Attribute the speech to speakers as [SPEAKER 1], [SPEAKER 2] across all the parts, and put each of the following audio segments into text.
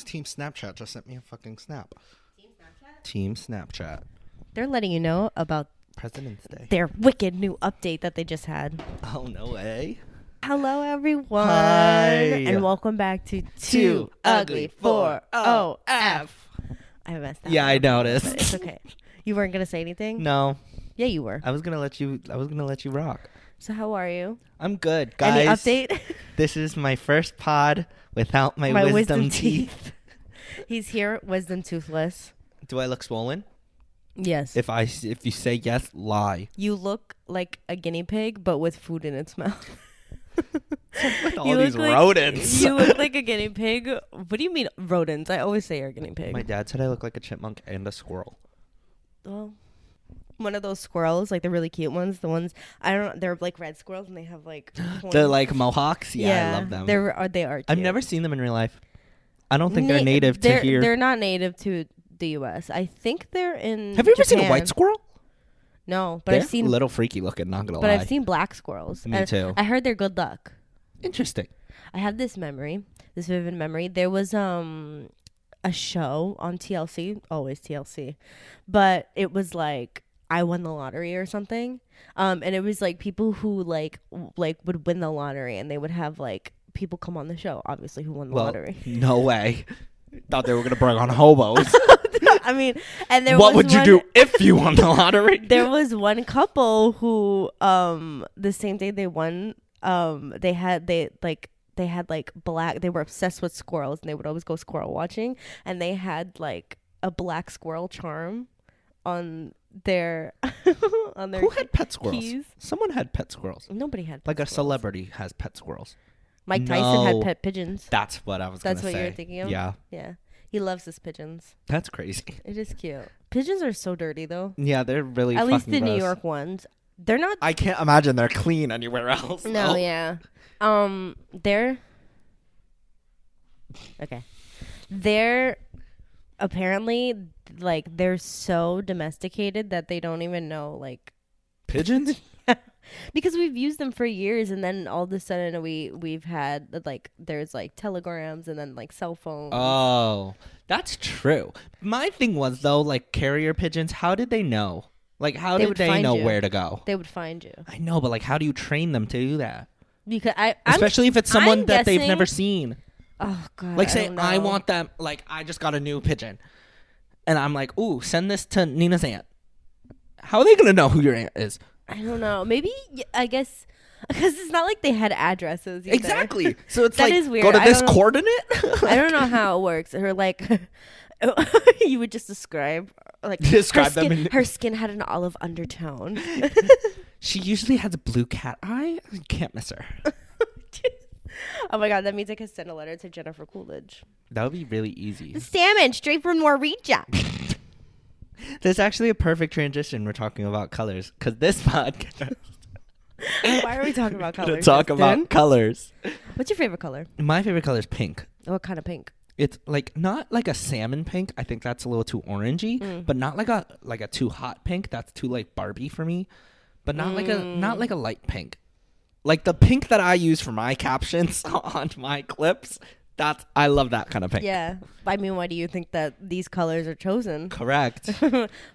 [SPEAKER 1] Team Snapchat just sent me a fucking snap. Team Snapchat.
[SPEAKER 2] They're letting you know about
[SPEAKER 1] President's Day.
[SPEAKER 2] their wicked new update that they just had.
[SPEAKER 1] Oh, no way.
[SPEAKER 2] Hello, everyone.
[SPEAKER 1] Hi.
[SPEAKER 2] And welcome back to
[SPEAKER 1] Too Ugly for OF.
[SPEAKER 2] I messed that
[SPEAKER 1] Yeah,
[SPEAKER 2] up,
[SPEAKER 1] I noticed.
[SPEAKER 2] but it's okay. You weren't going to say anything?
[SPEAKER 1] No.
[SPEAKER 2] Yeah, you were.
[SPEAKER 1] I was gonna let you rock.
[SPEAKER 2] So how are you?
[SPEAKER 1] I'm good, guys.
[SPEAKER 2] Any update?
[SPEAKER 1] This is my first pod without my wisdom teeth.
[SPEAKER 2] He's here, wisdom toothless.
[SPEAKER 1] Do I look swollen?
[SPEAKER 2] Yes.
[SPEAKER 1] If you say yes, lie.
[SPEAKER 2] You look like a guinea pig, but with food in its mouth.
[SPEAKER 1] With all these rodents.
[SPEAKER 2] You look like a guinea pig. What do you mean rodents? I always say you're a guinea pig.
[SPEAKER 1] My dad said I look like a chipmunk and a squirrel.
[SPEAKER 2] Well, one of those squirrels, like the really cute ones, the ones they're like red squirrels and they have like
[SPEAKER 1] the like mohawks. Yeah, I love them.
[SPEAKER 2] They are. Cute.
[SPEAKER 1] I've never seen them in real life. I don't think they're native to here.
[SPEAKER 2] They're not native to the U.S. I think they're in.
[SPEAKER 1] Have you ever
[SPEAKER 2] Japan.
[SPEAKER 1] seen a white squirrel?
[SPEAKER 2] No, but
[SPEAKER 1] They're
[SPEAKER 2] I've seen
[SPEAKER 1] a little freaky looking. Not gonna lie.
[SPEAKER 2] But I've seen black squirrels.
[SPEAKER 1] Me too.
[SPEAKER 2] I heard they're good luck.
[SPEAKER 1] Interesting.
[SPEAKER 2] I have this vivid memory. There was a show on TLC, always TLC, but it was like I won the lottery or something. And it was like people who like would win the lottery and they would have like people come on the show, obviously, who won the lottery.
[SPEAKER 1] No way. Thought they were gonna bring on hobos.
[SPEAKER 2] I mean, and there
[SPEAKER 1] what
[SPEAKER 2] was
[SPEAKER 1] would you do if you won the lottery?
[SPEAKER 2] There was one couple who the same day they won, they had black, they were obsessed with squirrels and they would always go squirrel watching, and they had like a black squirrel charm on their
[SPEAKER 1] Who had pet squirrels?
[SPEAKER 2] keys.
[SPEAKER 1] Someone had pet squirrels.
[SPEAKER 2] Nobody had pet
[SPEAKER 1] Like a
[SPEAKER 2] squirrels.
[SPEAKER 1] celebrity has pet squirrels.
[SPEAKER 2] Mike Tyson had pet pigeons.
[SPEAKER 1] That's what I was
[SPEAKER 2] That's
[SPEAKER 1] gonna
[SPEAKER 2] what
[SPEAKER 1] say.
[SPEAKER 2] you were thinking of?
[SPEAKER 1] Yeah.
[SPEAKER 2] He loves his pigeons.
[SPEAKER 1] That's crazy.
[SPEAKER 2] It is cute. Pigeons are so dirty though.
[SPEAKER 1] Yeah, they're really
[SPEAKER 2] At least the
[SPEAKER 1] gross.
[SPEAKER 2] New York ones. They're not.
[SPEAKER 1] I can't imagine they're clean anywhere else.
[SPEAKER 2] No, yeah. They're okay. They're apparently like they're so domesticated that they don't even know like
[SPEAKER 1] pigeons.
[SPEAKER 2] Because we've used them for years, and then all of a sudden we've had like there's like telegrams and then like cell phones.
[SPEAKER 1] Oh, that's true. My thing was though, like carrier pigeons. How did they know? Like, how did they know where to go?
[SPEAKER 2] They would find you.
[SPEAKER 1] I know, but like, how do you train them to do that?
[SPEAKER 2] Because
[SPEAKER 1] especially if it's someone that they've never seen.
[SPEAKER 2] Oh God!
[SPEAKER 1] Like, say I want them. Like, I just got a new pigeon, and I'm like, ooh, send this to Nina's aunt. How are they gonna know who your aunt is?
[SPEAKER 2] I don't know. Maybe I guess because it's not like they had addresses. Either.
[SPEAKER 1] Exactly. So it's
[SPEAKER 2] that
[SPEAKER 1] like
[SPEAKER 2] is weird.
[SPEAKER 1] Go to this coordinate.
[SPEAKER 2] I don't know how it works. Or like you would just describe like her skin had an olive undertone.
[SPEAKER 1] She usually has a blue cat eye. I can't miss her.
[SPEAKER 2] Oh my God, that means I could send a letter to Jennifer Coolidge.
[SPEAKER 1] That would be really easy.
[SPEAKER 2] Salmon straight from Norwegia.
[SPEAKER 1] There's actually a perfect transition. We're talking about colors because this podcast.
[SPEAKER 2] Why are we talking about colors?
[SPEAKER 1] To talk about colors.
[SPEAKER 2] What's your favorite color?
[SPEAKER 1] My favorite color is pink.
[SPEAKER 2] What kind of pink?
[SPEAKER 1] It's like not like a salmon pink. I think that's a little too orangey, but not like a too hot pink. That's too like Barbie for me. But not like a light pink. Like the pink that I use for my captions on my clips. I love that kind of pink.
[SPEAKER 2] Yeah. I mean, why do you think that these colors are chosen?
[SPEAKER 1] Correct.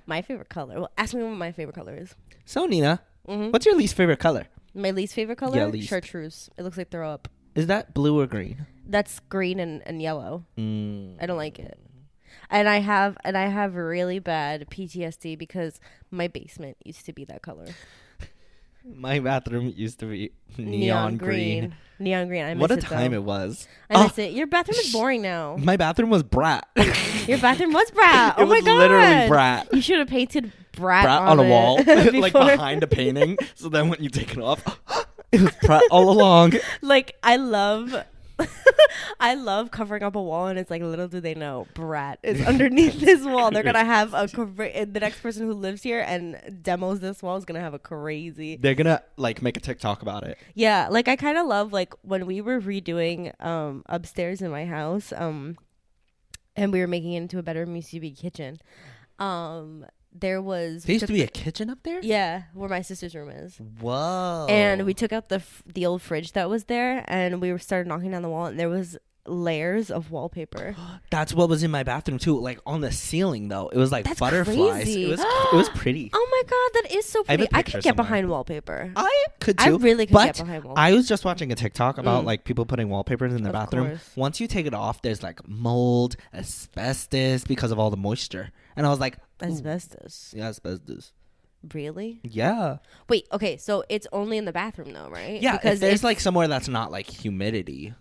[SPEAKER 2] My favorite color. Well, ask me what my favorite color is.
[SPEAKER 1] So, Nina, what's your least favorite color?
[SPEAKER 2] My least favorite color?
[SPEAKER 1] Yeah, least.
[SPEAKER 2] Chartreuse. It looks like throw up.
[SPEAKER 1] Is that blue or green?
[SPEAKER 2] That's green and yellow. I don't like it. And I have really bad PTSD because my basement used to be that color.
[SPEAKER 1] My bathroom used to be neon green.
[SPEAKER 2] Neon green. I miss it.
[SPEAKER 1] What a time it was.
[SPEAKER 2] I miss it. Your bathroom is boring now.
[SPEAKER 1] My bathroom was Brat.
[SPEAKER 2] Your bathroom was Brat. Oh my God.
[SPEAKER 1] Literally Brat.
[SPEAKER 2] You should have painted Brat
[SPEAKER 1] on a wall, like behind a painting. So then when you take it off, it was Brat all along.
[SPEAKER 2] Like I love covering up a wall, and it's like little do they know Brat is underneath this wall. They're gonna have the next person who lives here and demos this wall is gonna have a crazy.
[SPEAKER 1] They're gonna like make a TikTok about it.
[SPEAKER 2] Yeah, like I kind of love like when we were redoing upstairs in my house and we were making it into a bedroom. Used to be a kitchen. There used
[SPEAKER 1] to be a kitchen up there?
[SPEAKER 2] Yeah, where my sister's room is.
[SPEAKER 1] Whoa.
[SPEAKER 2] And we took out the old fridge that was there, and we started knocking down the wall, and there was layers of wallpaper.
[SPEAKER 1] That's what was in my bathroom too. Like on the ceiling though, it was like
[SPEAKER 2] That's
[SPEAKER 1] butterflies.
[SPEAKER 2] crazy.
[SPEAKER 1] It was pretty.
[SPEAKER 2] Oh my god, that is so
[SPEAKER 1] I have a
[SPEAKER 2] pretty. I
[SPEAKER 1] picture
[SPEAKER 2] could get
[SPEAKER 1] somewhere.
[SPEAKER 2] behind wallpaper.
[SPEAKER 1] I could
[SPEAKER 2] I
[SPEAKER 1] too.
[SPEAKER 2] really could
[SPEAKER 1] but
[SPEAKER 2] get behind wallpaper.
[SPEAKER 1] I was just watching a TikTok about like people putting wallpapers in their
[SPEAKER 2] Of
[SPEAKER 1] bathroom.
[SPEAKER 2] course.
[SPEAKER 1] Once you take it off, there's like mold, asbestos because of all the moisture. And I was like, ooh.
[SPEAKER 2] Asbestos.
[SPEAKER 1] Yeah, asbestos.
[SPEAKER 2] Really?
[SPEAKER 1] Yeah.
[SPEAKER 2] Wait, okay, so it's only in the bathroom though, right?
[SPEAKER 1] Yeah,
[SPEAKER 2] because
[SPEAKER 1] if there's like somewhere that's not like humidity.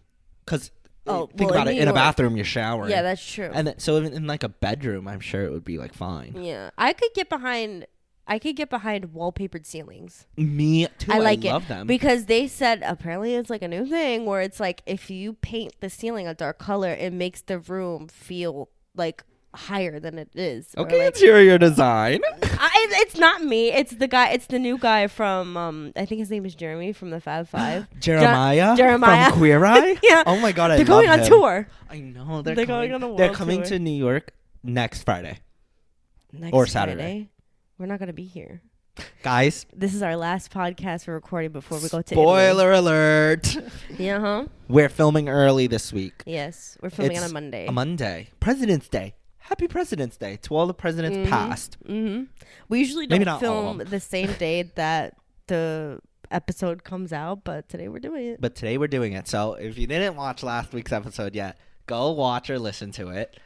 [SPEAKER 1] Because think
[SPEAKER 2] well,
[SPEAKER 1] about
[SPEAKER 2] in
[SPEAKER 1] it,
[SPEAKER 2] New
[SPEAKER 1] in a
[SPEAKER 2] York-
[SPEAKER 1] bathroom you're showering.
[SPEAKER 2] Yeah, that's true.
[SPEAKER 1] And then, so in like a bedroom, I'm sure it would be like fine.
[SPEAKER 2] Yeah, I could get behind wallpapered ceilings.
[SPEAKER 1] Me too.
[SPEAKER 2] I like
[SPEAKER 1] love
[SPEAKER 2] it
[SPEAKER 1] them.
[SPEAKER 2] because they said apparently it's like a new thing where it's like if you paint the ceiling a dark color, it makes the room feel like higher than it is. Or,
[SPEAKER 1] Okay,
[SPEAKER 2] like,
[SPEAKER 1] interior design.
[SPEAKER 2] it's not me. It's the guy. It's the new guy from I think his name is Jeremy from the Fab Five.
[SPEAKER 1] Jeremiah
[SPEAKER 2] Jeremiah
[SPEAKER 1] from Queer Eye.
[SPEAKER 2] Yeah.
[SPEAKER 1] Oh my god, I
[SPEAKER 2] They're
[SPEAKER 1] love
[SPEAKER 2] going on
[SPEAKER 1] him.
[SPEAKER 2] tour.
[SPEAKER 1] I know
[SPEAKER 2] They're going on a
[SPEAKER 1] They're
[SPEAKER 2] world
[SPEAKER 1] coming
[SPEAKER 2] tour.
[SPEAKER 1] to New York next Friday,
[SPEAKER 2] Next
[SPEAKER 1] or Saturday.
[SPEAKER 2] Friday. We're not gonna be here.
[SPEAKER 1] Guys.
[SPEAKER 2] This is our last podcast we're recording before we go to Italy.
[SPEAKER 1] Spoiler alert.
[SPEAKER 2] Yeah, huh?
[SPEAKER 1] We're filming early this week.
[SPEAKER 2] Yes, we're filming
[SPEAKER 1] It's
[SPEAKER 2] on a Monday.
[SPEAKER 1] A Monday. President's Day. Happy President's Day to all the presidents past.
[SPEAKER 2] Mm-hmm. We usually
[SPEAKER 1] Maybe
[SPEAKER 2] don't
[SPEAKER 1] not all of
[SPEAKER 2] film
[SPEAKER 1] them.
[SPEAKER 2] the same day that the episode comes out, but today we're doing it.
[SPEAKER 1] But today we're doing it. So if you didn't watch last week's episode yet, go watch or listen to it.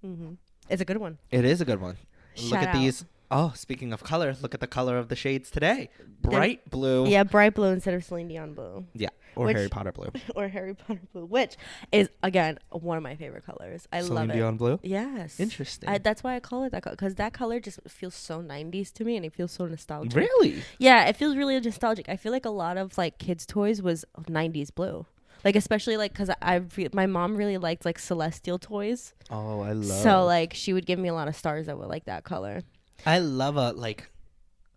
[SPEAKER 2] Mm-hmm. It's a good one.
[SPEAKER 1] It is a good one.
[SPEAKER 2] Shout
[SPEAKER 1] Look at
[SPEAKER 2] out.
[SPEAKER 1] these. Oh, speaking of color, look at the color of the shades today. Bright blue.
[SPEAKER 2] Yeah, bright blue instead of Celine Dion blue.
[SPEAKER 1] Yeah. Or
[SPEAKER 2] Which-
[SPEAKER 1] Harry Potter blue.
[SPEAKER 2] Or Harry Potter blue, which is, again, one of my favorite colors. I
[SPEAKER 1] Celine
[SPEAKER 2] love it.
[SPEAKER 1] Dion blue?
[SPEAKER 2] Yes.
[SPEAKER 1] Interesting.
[SPEAKER 2] That's why I call it that color, because that color just feels so 90s to me, and it feels so nostalgic.
[SPEAKER 1] Really?
[SPEAKER 2] Yeah, it feels really nostalgic. I feel like a lot of like kids' toys was 90s blue. Like especially like because my mom really liked like celestial toys.
[SPEAKER 1] Oh, I love.
[SPEAKER 2] So like she would give me a lot of stars that were like that color.
[SPEAKER 1] I love a like.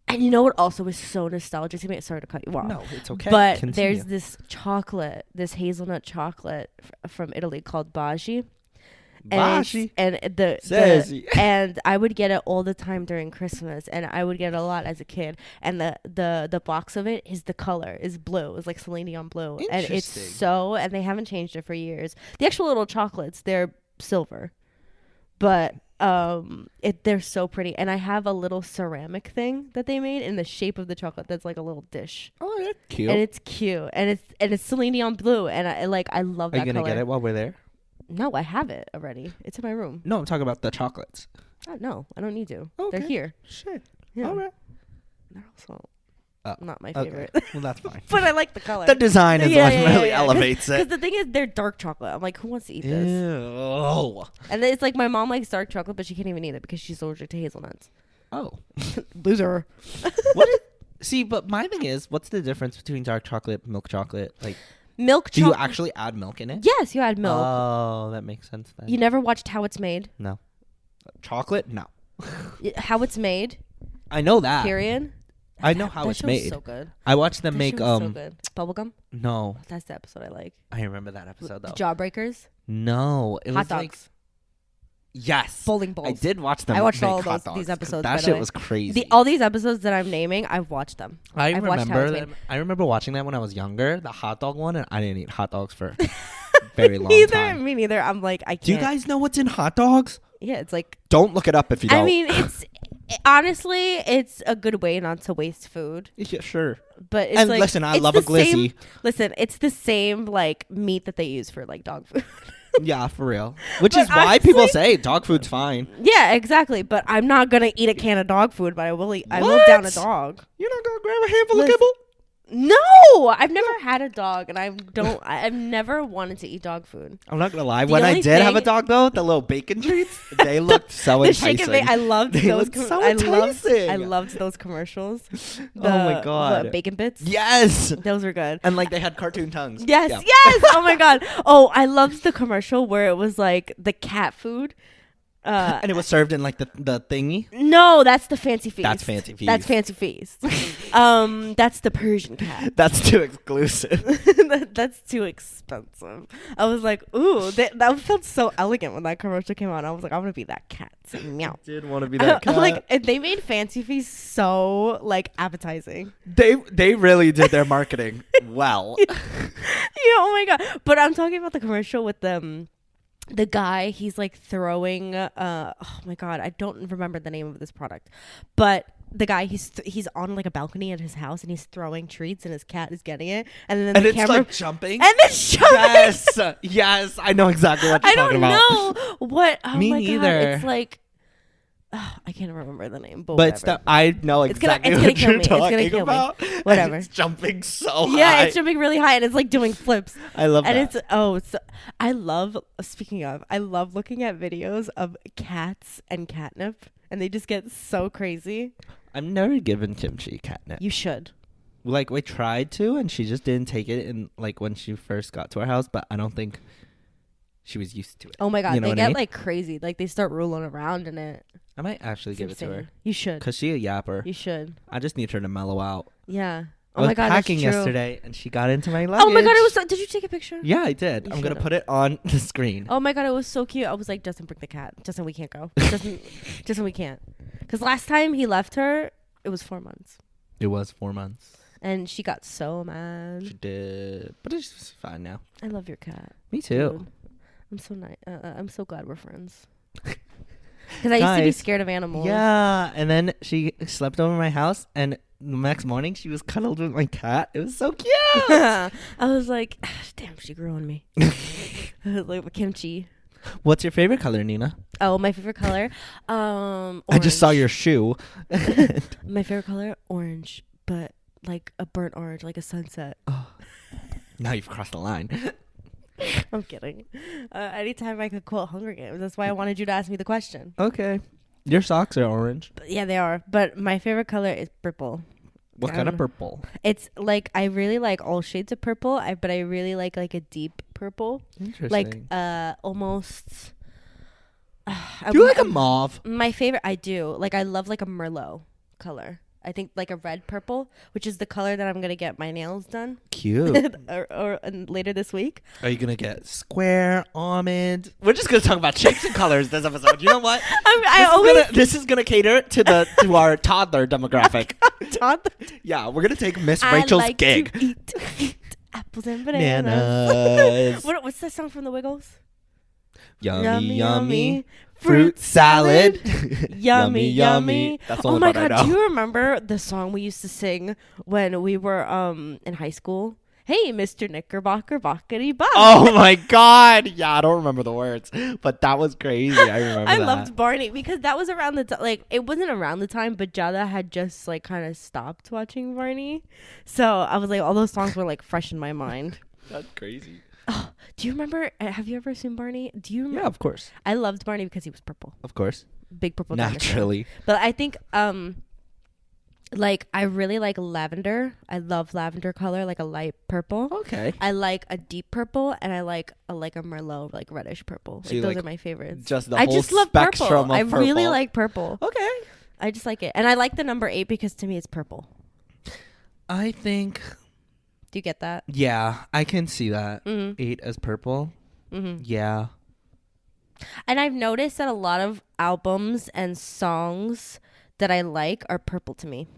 [SPEAKER 2] And you know what also is so nostalgic to me? Sorry to cut you off.
[SPEAKER 1] No, it's okay.
[SPEAKER 2] But
[SPEAKER 1] Continue.
[SPEAKER 2] there's this chocolate, this hazelnut chocolate from Italy called Baci.
[SPEAKER 1] Baci.
[SPEAKER 2] And and I would get it all the time during Christmas, and I would get it a lot as a kid. And the box of it is the color is blue. It's like Celine Dion blue, and it's
[SPEAKER 1] Interesting.
[SPEAKER 2] and they haven't changed it for years. The actual little chocolates, they're silver, but they're so pretty. And I have a little ceramic thing that they made in the shape of the chocolate that's like a little dish.
[SPEAKER 1] Oh, that's cute.
[SPEAKER 2] And it's cute, and it's Celine Dion blue, and I love
[SPEAKER 1] Are
[SPEAKER 2] that
[SPEAKER 1] you gonna
[SPEAKER 2] color.
[SPEAKER 1] get it while we're there?
[SPEAKER 2] No, I have it already. It's in my room.
[SPEAKER 1] No, I'm talking about the chocolates.
[SPEAKER 2] Oh, no, I don't need to.
[SPEAKER 1] Okay.
[SPEAKER 2] They're here.
[SPEAKER 1] Shit.
[SPEAKER 2] Yeah.
[SPEAKER 1] All right.
[SPEAKER 2] They're also
[SPEAKER 1] Oh,
[SPEAKER 2] not my
[SPEAKER 1] Okay.
[SPEAKER 2] favorite,
[SPEAKER 1] Well, that's fine.
[SPEAKER 2] but I like the color.
[SPEAKER 1] The design is what really elevates
[SPEAKER 2] Because
[SPEAKER 1] it.
[SPEAKER 2] the thing is, they're dark chocolate. I'm like, who wants to eat this?
[SPEAKER 1] Ew.
[SPEAKER 2] And then it's like my mom likes dark chocolate, but she can't even eat it because she's allergic to hazelnuts.
[SPEAKER 1] Oh.
[SPEAKER 2] Loser.
[SPEAKER 1] What is, see, but my thing is, what's the difference between dark chocolate, milk chocolate? Like,
[SPEAKER 2] Milk
[SPEAKER 1] do you
[SPEAKER 2] chocolate.
[SPEAKER 1] actually add milk in it?
[SPEAKER 2] Yes, you add milk.
[SPEAKER 1] Oh, that makes sense then.
[SPEAKER 2] You never watched How It's Made?
[SPEAKER 1] No. Chocolate? No.
[SPEAKER 2] How It's Made,
[SPEAKER 1] I know that.
[SPEAKER 2] period.
[SPEAKER 1] I know how
[SPEAKER 2] That
[SPEAKER 1] it's
[SPEAKER 2] show's
[SPEAKER 1] made.
[SPEAKER 2] so good.
[SPEAKER 1] I watched them
[SPEAKER 2] That
[SPEAKER 1] make
[SPEAKER 2] show is so good. Bubblegum?
[SPEAKER 1] no.
[SPEAKER 2] That's the episode I like.
[SPEAKER 1] I remember that episode though.
[SPEAKER 2] Jawbreakers?
[SPEAKER 1] No, it
[SPEAKER 2] Hot
[SPEAKER 1] was
[SPEAKER 2] dogs.
[SPEAKER 1] like yes.
[SPEAKER 2] Bowling balls.
[SPEAKER 1] I did watch them.
[SPEAKER 2] I watched
[SPEAKER 1] make
[SPEAKER 2] all
[SPEAKER 1] hot
[SPEAKER 2] these
[SPEAKER 1] dogs.
[SPEAKER 2] episodes, by
[SPEAKER 1] That
[SPEAKER 2] the
[SPEAKER 1] shit
[SPEAKER 2] way.
[SPEAKER 1] was crazy.
[SPEAKER 2] All these episodes that I'm naming, I've watched them.
[SPEAKER 1] I've
[SPEAKER 2] watched How
[SPEAKER 1] remember
[SPEAKER 2] It's Made.
[SPEAKER 1] them. I remember watching that when I was younger, the hot dog one, and I didn't eat hot dogs for a very long time.
[SPEAKER 2] Me neither. I'm like, I can't.
[SPEAKER 1] Do you guys know what's in hot dogs?
[SPEAKER 2] Yeah, it's like,
[SPEAKER 1] Don't look it up if you don't.
[SPEAKER 2] I mean, honestly, it's a good way not to waste food.
[SPEAKER 1] Yeah, sure.
[SPEAKER 2] But it's
[SPEAKER 1] And
[SPEAKER 2] like,
[SPEAKER 1] listen, I
[SPEAKER 2] it's
[SPEAKER 1] love
[SPEAKER 2] the
[SPEAKER 1] a glizzy.
[SPEAKER 2] same- listen, it's the same like meat that they use for like dog food.
[SPEAKER 1] Yeah, for real. Which
[SPEAKER 2] But
[SPEAKER 1] is why people
[SPEAKER 2] honestly-
[SPEAKER 1] say dog food's fine.
[SPEAKER 2] Yeah, exactly. But I'm not gonna eat a can of dog food, but I will down a
[SPEAKER 1] What?
[SPEAKER 2] dog.
[SPEAKER 1] You're not gonna grab a handful of
[SPEAKER 2] Listen-
[SPEAKER 1] kibble?
[SPEAKER 2] No, I've never had a dog, and I've never wanted to eat dog food.
[SPEAKER 1] I'm not gonna lie.
[SPEAKER 2] The
[SPEAKER 1] When I
[SPEAKER 2] only
[SPEAKER 1] did have a
[SPEAKER 2] thing-
[SPEAKER 1] dake though, the little bacon treats, they looked so
[SPEAKER 2] The
[SPEAKER 1] enticing.
[SPEAKER 2] shake and bake, I loved
[SPEAKER 1] They
[SPEAKER 2] those.
[SPEAKER 1] looked so
[SPEAKER 2] I
[SPEAKER 1] enticing.
[SPEAKER 2] loved those commercials.
[SPEAKER 1] Oh my God.
[SPEAKER 2] the bacon bits.
[SPEAKER 1] Yes.
[SPEAKER 2] Those were good.
[SPEAKER 1] And like they had cartoon tongues.
[SPEAKER 2] Yes,
[SPEAKER 1] Yeah.
[SPEAKER 2] yes. Oh my god. Oh, I loved the commercial where it was like the cat food.
[SPEAKER 1] And it was served in like the thingy.
[SPEAKER 2] No, that's the fancy feast.
[SPEAKER 1] That's fancy feast.
[SPEAKER 2] That's fancy feast. That's the Persian cat.
[SPEAKER 1] That's too exclusive.
[SPEAKER 2] That's too expensive. I was like, ooh, that felt so elegant when that commercial came out. I was like, I want to be that cat. So, meow.
[SPEAKER 1] I did want to be that cat.
[SPEAKER 2] Like, they made fancy feast so like appetizing.
[SPEAKER 1] They really did their marketing well.
[SPEAKER 2] Yeah, oh my god. But I'm talking about the commercial with the guy. He's like throwing oh my god, I don't remember the name of this product, but the guy, he's on like a balcony at his house and he's throwing treats and his cat is getting it, and then the camera
[SPEAKER 1] like jumping,
[SPEAKER 2] and it's jumping.
[SPEAKER 1] Yes, I know exactly what you're talking about.
[SPEAKER 2] I don't know what. Oh
[SPEAKER 1] Me
[SPEAKER 2] my
[SPEAKER 1] neither.
[SPEAKER 2] God, it's like I can't remember the name, but
[SPEAKER 1] it's I know exactly
[SPEAKER 2] it's gonna
[SPEAKER 1] what
[SPEAKER 2] kill
[SPEAKER 1] you're
[SPEAKER 2] me. It's gonna
[SPEAKER 1] talking
[SPEAKER 2] kill
[SPEAKER 1] about.
[SPEAKER 2] me. Whatever.
[SPEAKER 1] And it's jumping so high.
[SPEAKER 2] Yeah, it's jumping really high and it's like doing flips.
[SPEAKER 1] I love
[SPEAKER 2] and
[SPEAKER 1] that.
[SPEAKER 2] I love looking at videos of cats and catnip, and they just get so crazy.
[SPEAKER 1] I've never given Kimchi catnip.
[SPEAKER 2] You should.
[SPEAKER 1] Like, we tried to, and she just didn't take it in like when she first got to our house, but I don't think she was used to it.
[SPEAKER 2] Oh my god,
[SPEAKER 1] you know
[SPEAKER 2] they
[SPEAKER 1] what
[SPEAKER 2] get
[SPEAKER 1] I mean?
[SPEAKER 2] like crazy. Like they start rolling around in it.
[SPEAKER 1] I might actually
[SPEAKER 2] It's
[SPEAKER 1] give
[SPEAKER 2] insane.
[SPEAKER 1] it to her.
[SPEAKER 2] You should.
[SPEAKER 1] Because she a yapper.
[SPEAKER 2] You should.
[SPEAKER 1] I just need her to mellow out.
[SPEAKER 2] Yeah.
[SPEAKER 1] I
[SPEAKER 2] Oh
[SPEAKER 1] was
[SPEAKER 2] my god,
[SPEAKER 1] packing
[SPEAKER 2] that's true.
[SPEAKER 1] yesterday, and she got into my luggage.
[SPEAKER 2] Oh my god, it was. Did you take a picture?
[SPEAKER 1] Yeah, I did.
[SPEAKER 2] You
[SPEAKER 1] I'm gonna
[SPEAKER 2] should've.
[SPEAKER 1] put it on the screen.
[SPEAKER 2] Oh my god, it was so cute. I was like, Justin, bring the cat. Justin, we can't go. Justin, we can't. Because last time he left her, it was 4 months.
[SPEAKER 1] It was 4 months.
[SPEAKER 2] And she got so mad.
[SPEAKER 1] She did, but it's fine now.
[SPEAKER 2] I love your cat.
[SPEAKER 1] Me too.
[SPEAKER 2] Dude. I'm so nice. I'm so glad we're friends. Because I used to be
[SPEAKER 1] Guys,
[SPEAKER 2] scared of animals.
[SPEAKER 1] Yeah, and then she slept over my house, and the next morning she was cuddled with my cat. It was so cute.
[SPEAKER 2] I was like, damn, she grew on me. I was like kimchi.
[SPEAKER 1] What's your favorite color, Nina?
[SPEAKER 2] Oh, my favorite color.
[SPEAKER 1] I just saw
[SPEAKER 2] orange.
[SPEAKER 1] your shoe.
[SPEAKER 2] My favorite color, orange, but like a burnt orange, like a sunset.
[SPEAKER 1] Now you've crossed the line.
[SPEAKER 2] I'm kidding. Anytime I could quote Hunger Games. That's why I wanted you to ask me the question.
[SPEAKER 1] Okay. Your socks are orange.
[SPEAKER 2] But yeah, they are. But my favorite color is purple.
[SPEAKER 1] What kind of purple?
[SPEAKER 2] It's like I really like all shades of purple. But I really like a deep purple.
[SPEAKER 1] Interesting.
[SPEAKER 2] Like almost.
[SPEAKER 1] Do you like a mauve?
[SPEAKER 2] My favorite, I do. Like I love like a Merlot color. I think like a red purple, which is the color that I'm gonna get my nails done.
[SPEAKER 1] Cute.
[SPEAKER 2] or later this week.
[SPEAKER 1] Are you gonna get square, almond? We're just gonna talk about shapes and colors this episode. You know what? This is gonna cater to our toddler demographic.
[SPEAKER 2] Toddler.
[SPEAKER 1] Yeah, we're gonna take Miss Rachel's
[SPEAKER 2] I like
[SPEAKER 1] gig.
[SPEAKER 2] To eat apples and bananas. What's that song from the Wiggles?
[SPEAKER 1] Yummy, yummy. Fruit salad.
[SPEAKER 2] Yummy, yummy.
[SPEAKER 1] That's all
[SPEAKER 2] oh my
[SPEAKER 1] about
[SPEAKER 2] god, do you remember the song we used to sing when we were in high school? Hey, Mr. Knickerbocker, bockety bock.
[SPEAKER 1] Oh my god. Yeah, I don't remember the words, but that was crazy. I remember
[SPEAKER 2] I
[SPEAKER 1] that.
[SPEAKER 2] loved Barney because that was around the time. Like, it wasn't around the time, but Jada had just like kind of stopped watching Barney. So I was like, all those songs were like fresh in my mind.
[SPEAKER 1] That's crazy.
[SPEAKER 2] Oh, do you remember? Have you ever seen Barney? Do you remember?
[SPEAKER 1] Yeah, of course.
[SPEAKER 2] I loved Barney because he was purple.
[SPEAKER 1] Of course.
[SPEAKER 2] Big purple dinosaur.
[SPEAKER 1] Naturally.
[SPEAKER 2] But I think like I really like lavender. I love lavender color, like a light purple.
[SPEAKER 1] Okay.
[SPEAKER 2] I like a deep purple, and I like a Merlot, like reddish purple.
[SPEAKER 1] So
[SPEAKER 2] like
[SPEAKER 1] you
[SPEAKER 2] those
[SPEAKER 1] like
[SPEAKER 2] are my favorites.
[SPEAKER 1] just the
[SPEAKER 2] I
[SPEAKER 1] whole
[SPEAKER 2] just love
[SPEAKER 1] spectrum
[SPEAKER 2] purple.
[SPEAKER 1] of
[SPEAKER 2] I really
[SPEAKER 1] purple.
[SPEAKER 2] like purple.
[SPEAKER 1] Okay.
[SPEAKER 2] I just like it, and I like the number 8 because to me it's purple.
[SPEAKER 1] I think.
[SPEAKER 2] Do you get that?
[SPEAKER 1] Yeah, I can see that.
[SPEAKER 2] Mm-hmm.
[SPEAKER 1] 8 as purple.
[SPEAKER 2] Mm-hmm.
[SPEAKER 1] Yeah.
[SPEAKER 2] And I've noticed that a lot of albums and songs that I like are purple to me.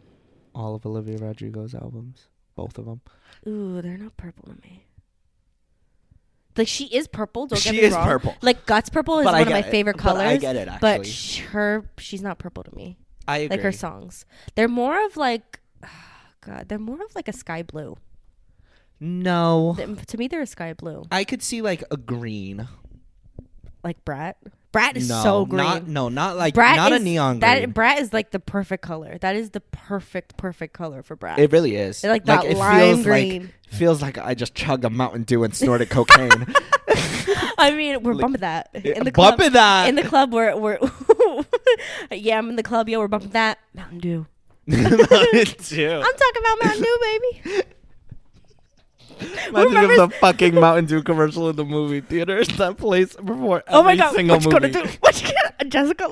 [SPEAKER 1] All of Olivia Rodrigo's albums. Both of them.
[SPEAKER 2] Ooh, they're not purple to me. Like, she is purple, don't get
[SPEAKER 1] She
[SPEAKER 2] me
[SPEAKER 1] is
[SPEAKER 2] wrong.
[SPEAKER 1] purple.
[SPEAKER 2] Like, Guts purple is
[SPEAKER 1] But I
[SPEAKER 2] one of
[SPEAKER 1] get
[SPEAKER 2] my
[SPEAKER 1] it.
[SPEAKER 2] favorite
[SPEAKER 1] But
[SPEAKER 2] colors.
[SPEAKER 1] I get it, actually.
[SPEAKER 2] But she's not purple to me.
[SPEAKER 1] I agree.
[SPEAKER 2] Like, her songs. They're more of like, God, they're more of like a sky blue.
[SPEAKER 1] No.
[SPEAKER 2] To me, they're a sky blue.
[SPEAKER 1] I could see like a green.
[SPEAKER 2] Like Brat. Brat is
[SPEAKER 1] No,
[SPEAKER 2] so green.
[SPEAKER 1] not like
[SPEAKER 2] Brat
[SPEAKER 1] not
[SPEAKER 2] is,
[SPEAKER 1] a neon
[SPEAKER 2] that
[SPEAKER 1] green.
[SPEAKER 2] Brat is like the perfect color. That is the perfect color for Brat.
[SPEAKER 1] It really is.
[SPEAKER 2] Like that
[SPEAKER 1] it
[SPEAKER 2] lime
[SPEAKER 1] feels
[SPEAKER 2] green.
[SPEAKER 1] feels like I just chugged a Mountain Dew and snorted cocaine.
[SPEAKER 2] I mean, we're bumping that in the
[SPEAKER 1] bumping
[SPEAKER 2] club.
[SPEAKER 1] that
[SPEAKER 2] In the club, we're yeah, I'm in the club. Yo, we're bumping that Mountain Dew.
[SPEAKER 1] Mountain Dew.
[SPEAKER 2] I'm talking about Mountain Dew, baby.
[SPEAKER 1] Imagine if the fucking Mountain Dew commercial in the movie theaters that plays before every
[SPEAKER 2] Oh my god,
[SPEAKER 1] single
[SPEAKER 2] what you
[SPEAKER 1] movie.
[SPEAKER 2] gonna do? What you gonna, Jessica?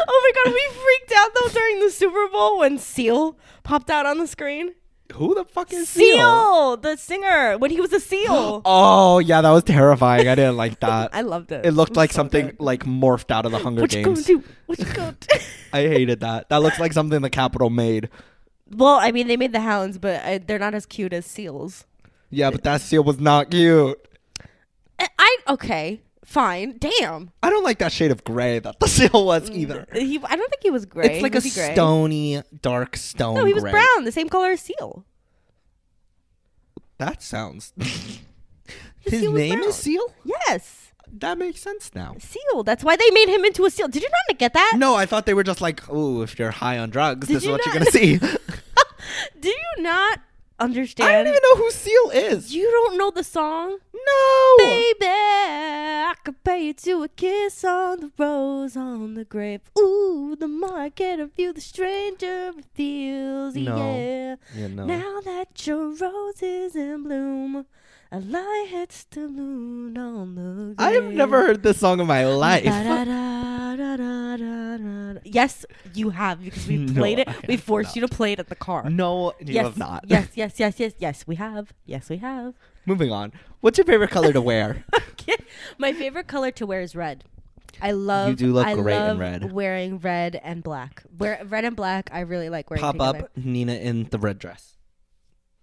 [SPEAKER 2] Oh my god, we freaked out though during the Super Bowl when Seal popped out on the screen.
[SPEAKER 1] Who the fuck is
[SPEAKER 2] Seal, the singer, when he was a seal.
[SPEAKER 1] Oh yeah, that was terrifying. I didn't like that.
[SPEAKER 2] I loved it.
[SPEAKER 1] It looked
[SPEAKER 2] was
[SPEAKER 1] like
[SPEAKER 2] so
[SPEAKER 1] something
[SPEAKER 2] good.
[SPEAKER 1] like morphed out of the Hunger
[SPEAKER 2] What you
[SPEAKER 1] Games.
[SPEAKER 2] gonna do? What you gonna do?
[SPEAKER 1] I hated that. That looks like something the Capitol made.
[SPEAKER 2] Well, I mean, they made the hounds, but they're not as cute as seals.
[SPEAKER 1] Yeah, but that seal was not cute.
[SPEAKER 2] Okay, fine. Damn.
[SPEAKER 1] I don't like that shade of gray that the seal was either.
[SPEAKER 2] I don't think he was gray.
[SPEAKER 1] It's like
[SPEAKER 2] Was
[SPEAKER 1] a
[SPEAKER 2] he gray?
[SPEAKER 1] stony, dark stone.
[SPEAKER 2] No, he was
[SPEAKER 1] gray.
[SPEAKER 2] brown, the same color as Seal.
[SPEAKER 1] That sounds.
[SPEAKER 2] The
[SPEAKER 1] His
[SPEAKER 2] seal was
[SPEAKER 1] name
[SPEAKER 2] brown.
[SPEAKER 1] is Seal?
[SPEAKER 2] Yes,
[SPEAKER 1] That makes sense now.
[SPEAKER 2] Seal. That's why they made him into a seal. Did you not get that?
[SPEAKER 1] No, I thought they were just like, oh, if you're high on drugs,
[SPEAKER 2] Did
[SPEAKER 1] this is
[SPEAKER 2] you
[SPEAKER 1] what you're
[SPEAKER 2] not-
[SPEAKER 1] going to see.
[SPEAKER 2] Do you not understand?
[SPEAKER 1] I don't even know who Seal is.
[SPEAKER 2] You don't know the song?
[SPEAKER 1] No.
[SPEAKER 2] Baby, I could pay you to a kiss on the rose on the grave. Ooh, the more I get of you, the stranger it feels.
[SPEAKER 1] No.
[SPEAKER 2] Yeah.
[SPEAKER 1] Yeah, no.
[SPEAKER 2] Now that your rose is in bloom, a light hits the moon on the grave.
[SPEAKER 1] I have never heard this song in my life.
[SPEAKER 2] Yes, you have, because we
[SPEAKER 1] No,
[SPEAKER 2] played it.
[SPEAKER 1] I
[SPEAKER 2] We
[SPEAKER 1] have
[SPEAKER 2] forced
[SPEAKER 1] not.
[SPEAKER 2] you to play it at the car.
[SPEAKER 1] No, you
[SPEAKER 2] Yes,
[SPEAKER 1] have not.
[SPEAKER 2] yes, we have. Yes, we have.
[SPEAKER 1] Moving on. What's your favorite color to wear?
[SPEAKER 2] My favorite color to wear is red. I love.
[SPEAKER 1] You do look
[SPEAKER 2] I
[SPEAKER 1] great in
[SPEAKER 2] love
[SPEAKER 1] red.
[SPEAKER 2] Wearing red and black. Red and black. I really like wearing.
[SPEAKER 1] Pop
[SPEAKER 2] together.
[SPEAKER 1] up Nina in the red dress.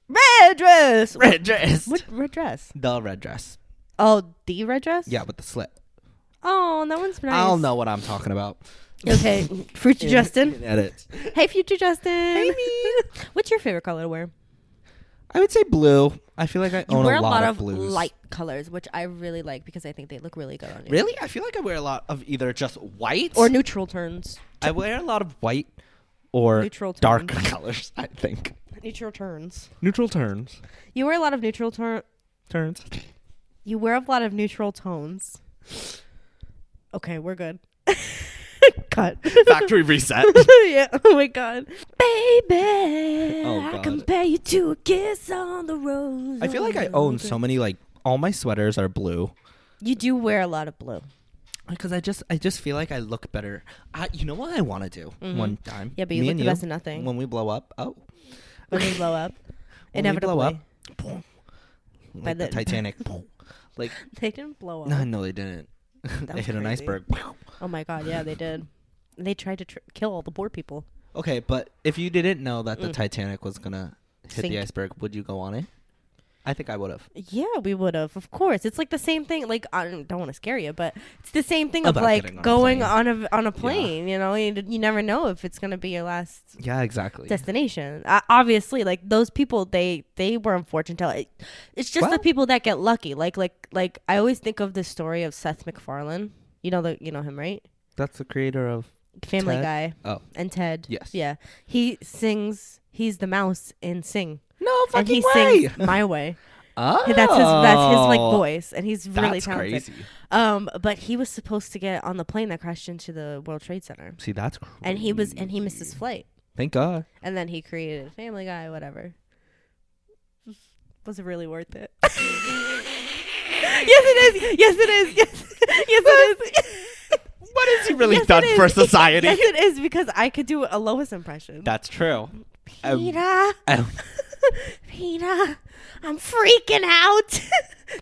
[SPEAKER 2] Red dress.
[SPEAKER 1] Red dress.
[SPEAKER 2] What red dress?
[SPEAKER 1] The red dress.
[SPEAKER 2] Oh, the red dress.
[SPEAKER 1] Yeah, with the slit.
[SPEAKER 2] Oh, that one's nice.
[SPEAKER 1] I'll know what I'm talking about.
[SPEAKER 2] Okay, Future Justin.
[SPEAKER 1] Edit.
[SPEAKER 2] Hey, Future Justin.
[SPEAKER 1] Hey, me.
[SPEAKER 2] What's your favorite color to wear?
[SPEAKER 1] I would say blue. I feel like I
[SPEAKER 2] You
[SPEAKER 1] own
[SPEAKER 2] wear
[SPEAKER 1] a lot of
[SPEAKER 2] of
[SPEAKER 1] blues.
[SPEAKER 2] light colors, which I really like because I think they look really good on you.
[SPEAKER 1] Really? I feel like I wear a lot of either just white
[SPEAKER 2] Or neutral turns.
[SPEAKER 1] I wear a lot of white or
[SPEAKER 2] Neutral
[SPEAKER 1] dark
[SPEAKER 2] tones.
[SPEAKER 1] colors, I think.
[SPEAKER 2] Neutral turns.
[SPEAKER 1] Neutral turns.
[SPEAKER 2] You wear a lot of neutral
[SPEAKER 1] Turns.
[SPEAKER 2] You wear a lot of neutral tones. Okay, we're good. Cut.
[SPEAKER 1] Factory reset.
[SPEAKER 2] Yeah. Oh my god. Baby,
[SPEAKER 1] Oh,
[SPEAKER 2] I
[SPEAKER 1] God.
[SPEAKER 2] compare you to a kiss on the rose.
[SPEAKER 1] I feel like I own so many, like, all my sweaters are blue.
[SPEAKER 2] You do wear a lot of blue.
[SPEAKER 1] Because I just feel like I look better. You know what I want to do one time?
[SPEAKER 2] Yeah, but you
[SPEAKER 1] Me
[SPEAKER 2] look
[SPEAKER 1] and
[SPEAKER 2] the best of nothing.
[SPEAKER 1] When we blow up. Oh.
[SPEAKER 2] When we blow up.
[SPEAKER 1] When we blow
[SPEAKER 2] Inevitably.
[SPEAKER 1] up. Like
[SPEAKER 2] By
[SPEAKER 1] the
[SPEAKER 2] the-
[SPEAKER 1] Titanic. Like,
[SPEAKER 2] They didn't blow up.
[SPEAKER 1] no, they didn't. They
[SPEAKER 2] was
[SPEAKER 1] hit an
[SPEAKER 2] crazy.
[SPEAKER 1] iceberg.
[SPEAKER 2] Oh my god, yeah, they did. They tried to kill all the poor people.
[SPEAKER 1] Okay, but if you didn't know that the Titanic was gonna hit
[SPEAKER 2] Sink.
[SPEAKER 1] the iceberg, would you go on it? I think I would have.
[SPEAKER 2] Yeah, we would have. Of course, it's like the same thing. Like I don't want to scare you, but it's the same thing of
[SPEAKER 1] About getting
[SPEAKER 2] like
[SPEAKER 1] on a
[SPEAKER 2] going
[SPEAKER 1] plane.
[SPEAKER 2] on a plane. You know, you never know if it's gonna be your last
[SPEAKER 1] Yeah, exactly.
[SPEAKER 2] destination. Obviously, like those people, they weren't fortune telling. It's just the
[SPEAKER 1] Well-
[SPEAKER 2] people that get lucky. Like I always think of the story of Seth MacFarlane. You know him, right?
[SPEAKER 1] That's the creator of
[SPEAKER 2] Family
[SPEAKER 1] Ted?
[SPEAKER 2] Guy.
[SPEAKER 1] Oh.
[SPEAKER 2] And Ted.
[SPEAKER 1] Yes.
[SPEAKER 2] Yeah. He sings. He's the mouse in Sing,
[SPEAKER 1] No
[SPEAKER 2] and he
[SPEAKER 1] fucking way.
[SPEAKER 2] sings My Way.
[SPEAKER 1] Oh,
[SPEAKER 2] That's his like voice, and he's really
[SPEAKER 1] That's
[SPEAKER 2] talented.
[SPEAKER 1] crazy.
[SPEAKER 2] But he was supposed to get on the plane that crashed into the World Trade Center,
[SPEAKER 1] See, that's crazy.
[SPEAKER 2] and he missed his flight,
[SPEAKER 1] Thank God.
[SPEAKER 2] and then he created Family Guy, whatever. Was it really worth it? Yes, it is. Yes, it is. Yes, yes, it is.
[SPEAKER 1] What has he really
[SPEAKER 2] Yes,
[SPEAKER 1] done
[SPEAKER 2] it is.
[SPEAKER 1] for society?
[SPEAKER 2] Yes, it is, because I could do a Lois impression.
[SPEAKER 1] That's true.
[SPEAKER 2] Peter,
[SPEAKER 1] Um,
[SPEAKER 2] Peter, I'm freaking out.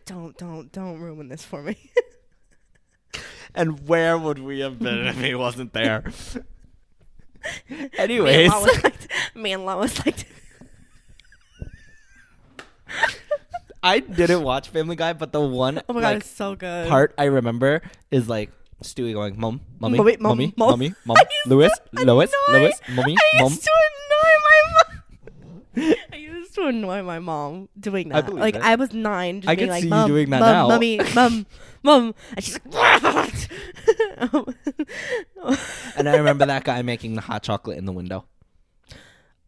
[SPEAKER 2] Don't ruin this for me.
[SPEAKER 1] and where would we have been if he wasn't there?
[SPEAKER 2] Me
[SPEAKER 1] Anyways,
[SPEAKER 2] and Lois liked.
[SPEAKER 1] I didn't watch Family Guy, but the one
[SPEAKER 2] Oh my god,
[SPEAKER 1] like,
[SPEAKER 2] it's so good.
[SPEAKER 1] part I remember is like Stewie going, "Mom, mommy,
[SPEAKER 2] Mommy,
[SPEAKER 1] mommy,
[SPEAKER 2] mom,
[SPEAKER 1] mommy, mom,
[SPEAKER 2] I used
[SPEAKER 1] Louis,
[SPEAKER 2] to
[SPEAKER 1] Lois,
[SPEAKER 2] annoy-
[SPEAKER 1] Lois, mommy,
[SPEAKER 2] I
[SPEAKER 1] mom."
[SPEAKER 2] used to annoy my mom. I used to annoy my mom doing
[SPEAKER 1] I
[SPEAKER 2] that.
[SPEAKER 1] believe
[SPEAKER 2] Like
[SPEAKER 1] it.
[SPEAKER 2] I was 9, just
[SPEAKER 1] I
[SPEAKER 2] being
[SPEAKER 1] could
[SPEAKER 2] like,
[SPEAKER 1] see you
[SPEAKER 2] "Mom,
[SPEAKER 1] doing that
[SPEAKER 2] mom,
[SPEAKER 1] now."
[SPEAKER 2] mommy, mom," and she's like,
[SPEAKER 1] And I remember that guy making the hot chocolate in the window.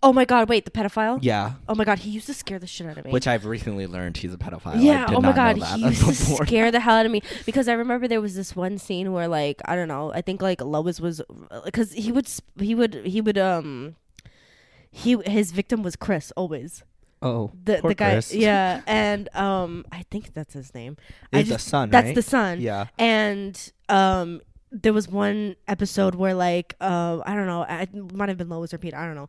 [SPEAKER 2] "Oh my god, wait, the pedophile."
[SPEAKER 1] Yeah,
[SPEAKER 2] Oh my god, he used to scare the shit out of me.
[SPEAKER 1] which I've recently learned he's a pedophile.
[SPEAKER 2] Yeah,
[SPEAKER 1] I did
[SPEAKER 2] oh my
[SPEAKER 1] not
[SPEAKER 2] god,
[SPEAKER 1] know that
[SPEAKER 2] he used to
[SPEAKER 1] before.
[SPEAKER 2] scare the hell out of me, because I remember there was this one scene where, like, I don't know, I think like Lois was, because his victim was Chris always,
[SPEAKER 1] Oh,
[SPEAKER 2] The
[SPEAKER 1] poor
[SPEAKER 2] guy,
[SPEAKER 1] Chris.
[SPEAKER 2] yeah, and I think that's his name.
[SPEAKER 1] It's the son,
[SPEAKER 2] That's
[SPEAKER 1] right?
[SPEAKER 2] the son.
[SPEAKER 1] Yeah.
[SPEAKER 2] And there was one episode where like I don't know, it might have been Lois or Pete, I don't know.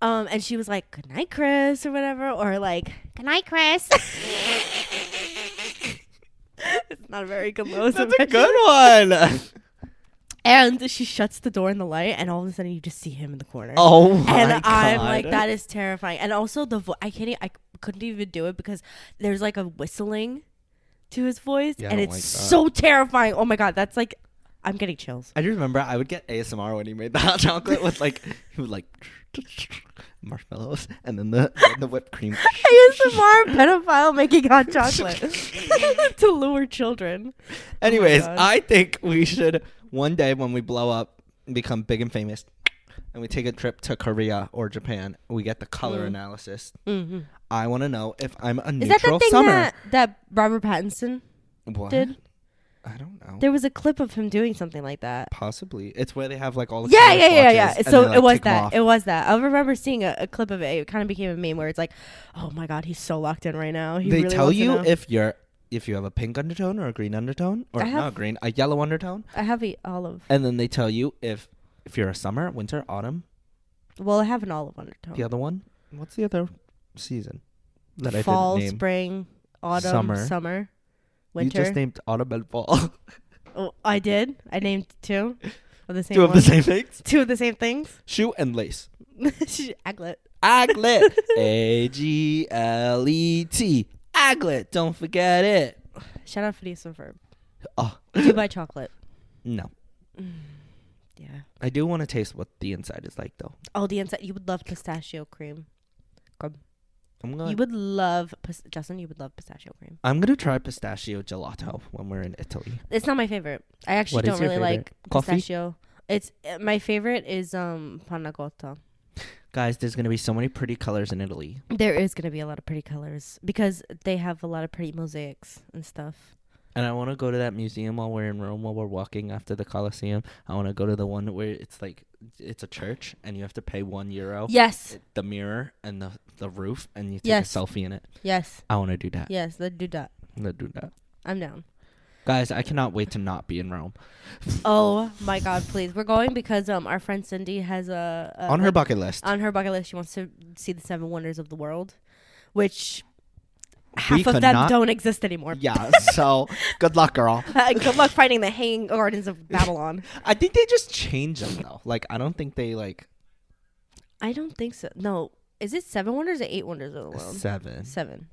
[SPEAKER 2] And she was like, "Good night, Chris," or whatever, or like, "Good night, Chris." It's not a very good Lois.
[SPEAKER 1] That's a good one.
[SPEAKER 2] And she shuts the door in the light, and all of a sudden you just see him in the corner.
[SPEAKER 1] Oh my
[SPEAKER 2] and
[SPEAKER 1] God.
[SPEAKER 2] I'm like, that is terrifying. And also I couldn't even do it because there's like a whistling to his voice,
[SPEAKER 1] Yeah, I
[SPEAKER 2] and
[SPEAKER 1] don't
[SPEAKER 2] it's
[SPEAKER 1] like that.
[SPEAKER 2] so terrifying. Oh my God, that's like, I'm getting chills.
[SPEAKER 1] I just remember I would get ASMR when he made the hot chocolate with like he would like marshmallows and then the whipped cream.
[SPEAKER 2] ASMR pedophile making hot chocolate to lure children.
[SPEAKER 1] Anyways,
[SPEAKER 2] God.
[SPEAKER 1] I think we should one day when we blow up, become big and famous, and we take a trip to Korea or Japan, we get the color analysis.
[SPEAKER 2] Mm-hmm.
[SPEAKER 1] I want to know if I'm a
[SPEAKER 2] Is that the
[SPEAKER 1] neutral
[SPEAKER 2] thing
[SPEAKER 1] summer.
[SPEAKER 2] that Robert Pattinson
[SPEAKER 1] What?
[SPEAKER 2] did?
[SPEAKER 1] I don't know.
[SPEAKER 2] There was a clip of him doing something like that.
[SPEAKER 1] Possibly. It's where they have like all the
[SPEAKER 2] Yeah.
[SPEAKER 1] color swatches,
[SPEAKER 2] So
[SPEAKER 1] and they, like,
[SPEAKER 2] it was
[SPEAKER 1] take 'em
[SPEAKER 2] that.
[SPEAKER 1] off.
[SPEAKER 2] It was that. I remember seeing a clip of it. It kind of became a meme where it's like, oh my God, he's so locked in right now. He
[SPEAKER 1] They
[SPEAKER 2] really
[SPEAKER 1] tell
[SPEAKER 2] wants to
[SPEAKER 1] you
[SPEAKER 2] know.
[SPEAKER 1] if you have a pink undertone or a green undertone, or
[SPEAKER 2] I have-
[SPEAKER 1] not green, a yellow undertone,
[SPEAKER 2] I have a olive.
[SPEAKER 1] and then they tell you if you're a summer, winter, autumn.
[SPEAKER 2] Well, I have an olive undertone.
[SPEAKER 1] The other one, what's the other season that I
[SPEAKER 2] Fall,
[SPEAKER 1] didn't name?
[SPEAKER 2] spring, autumn, summer, winter.
[SPEAKER 1] You just named autumn and fall.
[SPEAKER 2] Oh, I did. I named two of the same.
[SPEAKER 1] Two of the
[SPEAKER 2] ones.
[SPEAKER 1] same things.
[SPEAKER 2] Two of the same things.
[SPEAKER 1] Shoe and lace.
[SPEAKER 2] Aglet.
[SPEAKER 1] Aglet. Aglet. Aglet. Don't forget it.
[SPEAKER 2] Shout out Phineas and Ferb.
[SPEAKER 1] Oh.
[SPEAKER 2] Dubai chocolate.
[SPEAKER 1] No.
[SPEAKER 2] Yeah.
[SPEAKER 1] I do want to taste what the inside is like, though.
[SPEAKER 2] Oh, the inside. You would love pistachio cream.
[SPEAKER 1] I'm
[SPEAKER 2] You would love Justin. You would love pistachio cream.
[SPEAKER 1] gonna try pistachio gelato when we're in Italy.
[SPEAKER 2] It's not my favorite. I actually
[SPEAKER 1] What is
[SPEAKER 2] don't
[SPEAKER 1] your
[SPEAKER 2] really like
[SPEAKER 1] favorite? Coffee?
[SPEAKER 2] pistachio. It's my favorite is panna cotta.
[SPEAKER 1] Guys, there's gonna be so many pretty colors in Italy.
[SPEAKER 2] There is gonna be a lot of pretty colors because they have a lot of pretty mosaics and stuff.
[SPEAKER 1] And I want to go to that museum while we're in Rome, while we're walking after the Colosseum. I want to go to the one where it's like, it's a church and you have to pay €1.
[SPEAKER 2] Yes.
[SPEAKER 1] The mirror and the roof, and you take
[SPEAKER 2] Yes.
[SPEAKER 1] a selfie in it.
[SPEAKER 2] Yes.
[SPEAKER 1] I want to do that.
[SPEAKER 2] Yes. Let's do that.
[SPEAKER 1] Let's do that.
[SPEAKER 2] I'm down.
[SPEAKER 1] Guys, I cannot wait to not be in Rome.
[SPEAKER 2] Oh my God! Please, we're going because our friend Cindy has
[SPEAKER 1] On her bucket list.
[SPEAKER 2] On her bucket list, she wants to see the 7 wonders of the world, which
[SPEAKER 1] We
[SPEAKER 2] half of
[SPEAKER 1] could
[SPEAKER 2] them
[SPEAKER 1] not-
[SPEAKER 2] don't exist anymore.
[SPEAKER 1] Yeah, so good luck, girl.
[SPEAKER 2] Good luck finding the Hanging Gardens of Babylon.
[SPEAKER 1] I think they just change them, though. Like, I don't think they, like...
[SPEAKER 2] I don't think so. No, is it 7 wonders or 8 wonders of the world?
[SPEAKER 1] 7.
[SPEAKER 2] 7.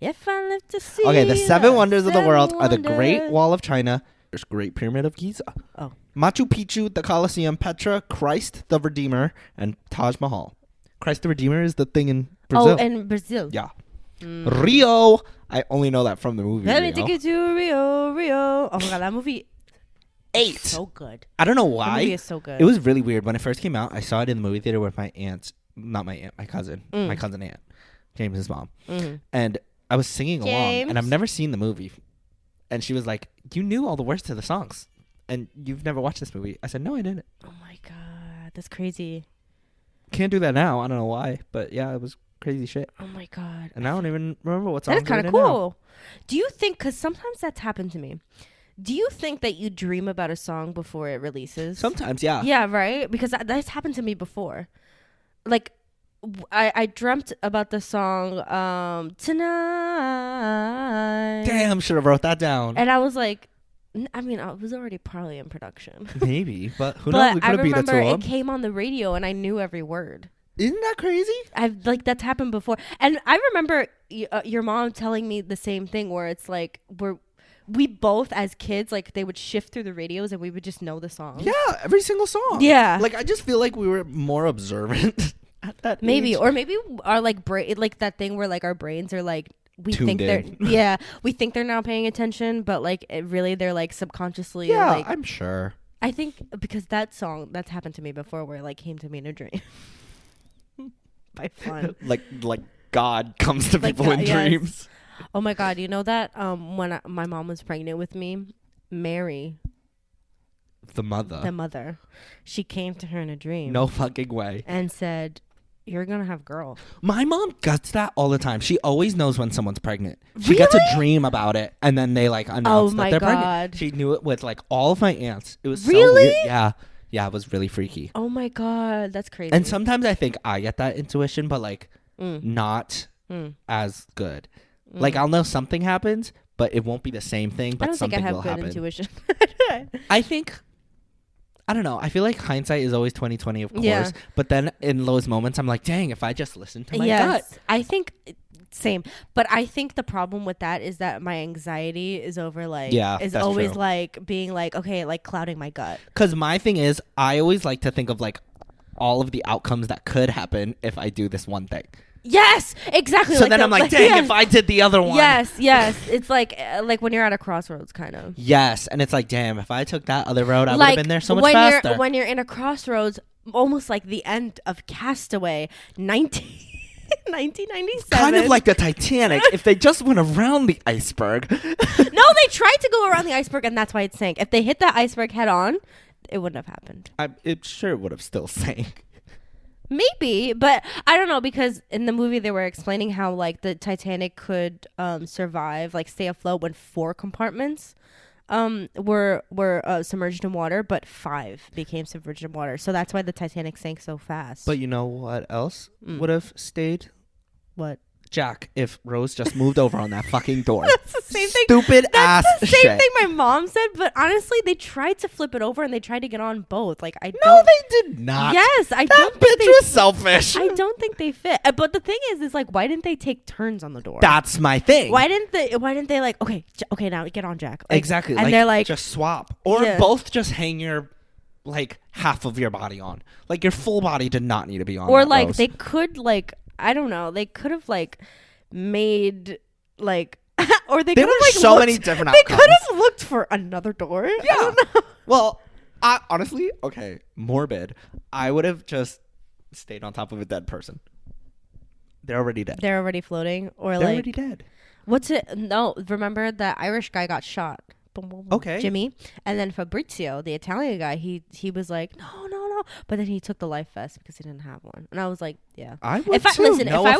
[SPEAKER 2] If I live to see.
[SPEAKER 1] Okay, the 7 wonders of the
[SPEAKER 2] 7
[SPEAKER 1] world are the Great
[SPEAKER 2] wonders.
[SPEAKER 1] Wall of China, there's Great Pyramid of Giza,
[SPEAKER 2] Oh.
[SPEAKER 1] Machu Picchu, the Colosseum, Petra, Christ the Redeemer, and Taj Mahal. Christ the Redeemer is the thing in Brazil.
[SPEAKER 2] Oh, and Brazil.
[SPEAKER 1] Yeah. Rio. I only know that from the movie
[SPEAKER 2] Let me
[SPEAKER 1] Rio.
[SPEAKER 2] take you to Rio. Oh my God, that movie
[SPEAKER 1] 8.
[SPEAKER 2] so good.
[SPEAKER 1] I don't know
[SPEAKER 2] That
[SPEAKER 1] why.
[SPEAKER 2] movie is so good.
[SPEAKER 1] It was really weird. When it first came out, I saw it in the movie theater with my aunt. Not my aunt, my cousin. My cousin aunt. James's mom. And I was singing along, and I've
[SPEAKER 2] James.
[SPEAKER 1] never seen the movie. And she was like, you knew all the words to the songs, and you've never watched this movie. I said, no, I didn't.
[SPEAKER 2] Oh my God, that's crazy.
[SPEAKER 1] Can't do that now. I don't know why, but yeah, it was crazy shit.
[SPEAKER 2] Oh my God.
[SPEAKER 1] And I don't even remember what song.
[SPEAKER 2] That is kind of cool. Do you think, because sometimes that's happened to me, do you think that you dream about a song before it releases?
[SPEAKER 1] Sometimes, yeah.
[SPEAKER 2] Yeah, right? Because that's happened to me before. Like, I dreamt about the song Tonight.
[SPEAKER 1] Damn, should have wrote that down.
[SPEAKER 2] And I was like, I mean, I was already probably in production.
[SPEAKER 1] Maybe, but who knows? We
[SPEAKER 2] But I
[SPEAKER 1] could have beat it
[SPEAKER 2] remember
[SPEAKER 1] to
[SPEAKER 2] it
[SPEAKER 1] him.
[SPEAKER 2] came on the radio and I knew every word.
[SPEAKER 1] Isn't that crazy?
[SPEAKER 2] I've like that's happened before, and I remember your mom telling me the same thing, where it's like we both as kids, like they would shift through the radios and we would just know the song.
[SPEAKER 1] Yeah, every single song.
[SPEAKER 2] Yeah.
[SPEAKER 1] Like, I just feel like we were more observant at that
[SPEAKER 2] Maybe,
[SPEAKER 1] age.
[SPEAKER 2] or maybe our like brain, like that thing where like our brains are like we
[SPEAKER 1] Tuned
[SPEAKER 2] think
[SPEAKER 1] in.
[SPEAKER 2] they're we think they're not paying attention, but like really they're like subconsciously.
[SPEAKER 1] Yeah,
[SPEAKER 2] like,
[SPEAKER 1] I'm sure.
[SPEAKER 2] I think because that song that's happened to me before, where it like came to me in a dream. By fun.
[SPEAKER 1] like God comes to
[SPEAKER 2] Like
[SPEAKER 1] people in
[SPEAKER 2] God, yes.
[SPEAKER 1] dreams.
[SPEAKER 2] Oh my God, you know that when my mom was pregnant with me, Mary,
[SPEAKER 1] The mother.
[SPEAKER 2] the mother, she came to her in a dream.
[SPEAKER 1] No fucking way.
[SPEAKER 2] And said, you're gonna have girl.
[SPEAKER 1] My mom gets that all the time. She always knows when someone's pregnant. She gets a dream about it, and then they like announce that they're pregnant. She knew it with like all of my aunts. It was so weird. Yeah, it was really freaky.
[SPEAKER 2] Oh my god, that's crazy.
[SPEAKER 1] And sometimes I think I get that intuition, but like not as good. Like I'll know something happens, but it won't be the same thing. But something will happen. I don't think I have good intuition. I think. I don't know. I feel like hindsight is always 20/20, of course. Yeah. But then in those moments, I'm like, dang, if I just listened to my gut.
[SPEAKER 2] I think same. But I think the problem with that is that my anxiety is over like is always true. Like being like, okay, like clouding my gut.
[SPEAKER 1] Because my thing is, I always like to think of like all of the outcomes that could happen if I do this one thing.
[SPEAKER 2] Yes, exactly.
[SPEAKER 1] So like then I'm like, dang, if I did the other one.
[SPEAKER 2] Yes. It's like when you're at a crossroads, kind of.
[SPEAKER 1] Yes, and it's like, damn, if I took that other road, I would have been there so much faster.
[SPEAKER 2] When you're in a crossroads, almost like the end of Castaway, 1997.
[SPEAKER 1] Kind of like the Titanic, if they just went around the iceberg.
[SPEAKER 2] No, they tried to go around the iceberg, and that's why it sank. If they hit that iceberg head on, it wouldn't have happened.
[SPEAKER 1] It sure would have still sank.
[SPEAKER 2] Maybe, but I don't know, because in the movie they were explaining how like the Titanic could survive, like stay afloat when 4 compartments were submerged in water, but 5 became submerged in water. So that's why the Titanic sank so fast.
[SPEAKER 1] But you know what else would have stayed?
[SPEAKER 2] What?
[SPEAKER 1] Jack, if Rose just moved over on that fucking door.
[SPEAKER 2] That's the same thing.
[SPEAKER 1] Stupid ass shit.
[SPEAKER 2] That's the same thing my mom said, but honestly, they tried to flip it over and they tried to get on both. Like
[SPEAKER 1] No, they did not.
[SPEAKER 2] Yes,
[SPEAKER 1] that bitch was selfish.
[SPEAKER 2] I don't think they fit. But the thing is like, why didn't they take turns on the door?
[SPEAKER 1] That's my thing.
[SPEAKER 2] Why didn't they like, okay, now get on, Jack. Like,
[SPEAKER 1] exactly.
[SPEAKER 2] And
[SPEAKER 1] like,
[SPEAKER 2] they're like,
[SPEAKER 1] just swap. Or both just hang your like half of your body on. Like your full body did not need to be on.
[SPEAKER 2] Or like
[SPEAKER 1] Rose.
[SPEAKER 2] They could like, I don't know, they could have like made like or they could have like
[SPEAKER 1] so many different outcomes.
[SPEAKER 2] They could have looked for another door.
[SPEAKER 1] Yeah. I don't know. Well, honestly, okay, morbid. I would have just stayed on top of a dead person. They're already dead.
[SPEAKER 2] They're already floating, or
[SPEAKER 1] they're already dead.
[SPEAKER 2] What's it? No, remember that Irish guy got shot.
[SPEAKER 1] Okay.
[SPEAKER 2] Jimmy, and then Fabrizio, the Italian guy, he was like, no, but then he took the life vest because he didn't have one, and I was like, yeah.
[SPEAKER 1] I would too. Listen,
[SPEAKER 2] if I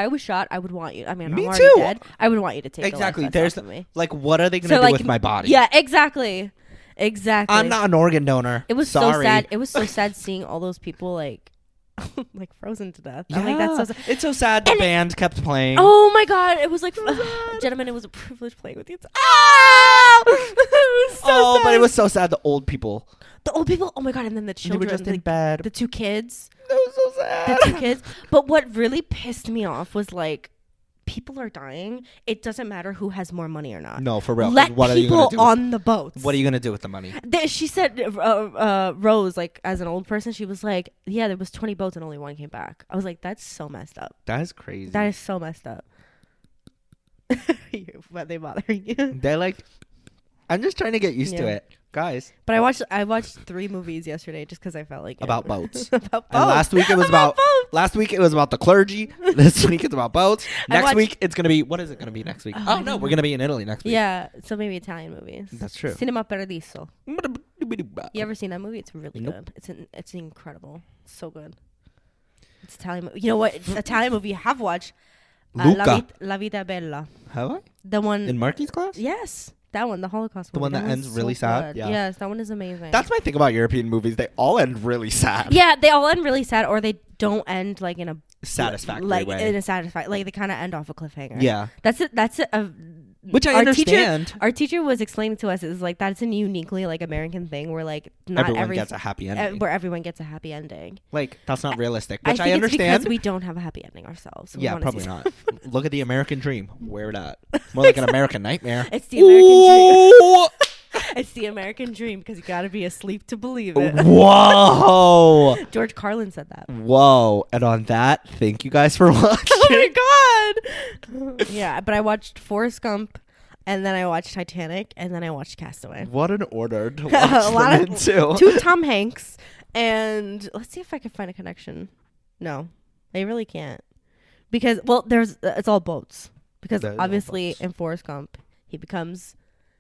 [SPEAKER 2] was shot, I would want you. I mean,
[SPEAKER 1] Me
[SPEAKER 2] I'm
[SPEAKER 1] too.
[SPEAKER 2] already dead. I would want you to take
[SPEAKER 1] exactly.
[SPEAKER 2] The life vest off of me.
[SPEAKER 1] Like, what are they going to do with my body?
[SPEAKER 2] Yeah, exactly.
[SPEAKER 1] I'm not an organ donor.
[SPEAKER 2] It was so sad. It was so sad seeing all those people like like frozen to death.
[SPEAKER 1] Yeah,
[SPEAKER 2] like, that's so sad.
[SPEAKER 1] It's so sad. The band kept playing.
[SPEAKER 2] Oh my god, it was like, gentlemen, it was a privilege playing with you. It was so sad.
[SPEAKER 1] But it was so sad. The old people.
[SPEAKER 2] Oh my god, and then the children.
[SPEAKER 1] They were just in bed.
[SPEAKER 2] The 2 kids.
[SPEAKER 1] That was so sad.
[SPEAKER 2] The 2 kids. But what really pissed me off was like, people are dying. It doesn't matter who has more money or not.
[SPEAKER 1] No, for real.
[SPEAKER 2] Let people on the boats.
[SPEAKER 1] What are you gonna do with the money?
[SPEAKER 2] She said, Rose, like as an old person, she was like, yeah, there was 20 boats and only 1 came back. I was like, that's so messed up.
[SPEAKER 1] That is crazy.
[SPEAKER 2] That is so messed up. Why are they bothering you?
[SPEAKER 1] They're like, I'm just trying to get used to it, guys.
[SPEAKER 2] But I watched 3 movies yesterday just because I felt like
[SPEAKER 1] about boats.
[SPEAKER 2] About boats.
[SPEAKER 1] And last week it was last week it was about the clergy. This week it's about boats. Next week it's gonna be, what is it gonna be next week? Oh no, we're gonna be in Italy next week.
[SPEAKER 2] Yeah, so maybe Italian movies.
[SPEAKER 1] That's true.
[SPEAKER 2] Cinema Paradiso. You ever seen that movie? It's really good. It's incredible. It's so good. It's Italian. You know what? Italian movie I have watched.
[SPEAKER 1] Luca.
[SPEAKER 2] La Vita Bella.
[SPEAKER 1] Have I?
[SPEAKER 2] The one
[SPEAKER 1] in Marky's class?
[SPEAKER 2] Yes. That one, the Holocaust
[SPEAKER 1] one. The one that ends really sad?
[SPEAKER 2] Yeah. Yes, that one is amazing.
[SPEAKER 1] That's my thing about European movies. They all end really sad.
[SPEAKER 2] Yeah, they all end really sad, or they don't end like in a
[SPEAKER 1] satisfactory way.
[SPEAKER 2] In a satisfactory, like they kind of end off a cliffhanger.
[SPEAKER 1] Yeah.
[SPEAKER 2] That's it.
[SPEAKER 1] Which I understand.
[SPEAKER 2] Our teacher was explaining to us is like that's a uniquely like American thing where like not
[SPEAKER 1] everyone gets a happy ending.
[SPEAKER 2] Where everyone gets a happy ending.
[SPEAKER 1] Like that's not realistic. Which
[SPEAKER 2] I
[SPEAKER 1] understand.
[SPEAKER 2] It's because we don't have a happy ending ourselves.
[SPEAKER 1] Yeah, probably not. Look at the American dream. Where it at? More like an American nightmare.
[SPEAKER 2] It's the American dream. It's the American dream because you got to be asleep to believe it.
[SPEAKER 1] Whoa.
[SPEAKER 2] George Carlin said that.
[SPEAKER 1] Whoa. And on that, thank you guys for watching.
[SPEAKER 2] Oh my god. Yeah, but I watched Forrest Gump. And then I watched Titanic, and then I watched Castaway.
[SPEAKER 1] What an order to watch them into.
[SPEAKER 2] 2 Tom Hanks, and let's see if I can find a connection. No, I really can't, because it's all boats. Because obviously in Forrest Gump, he becomes.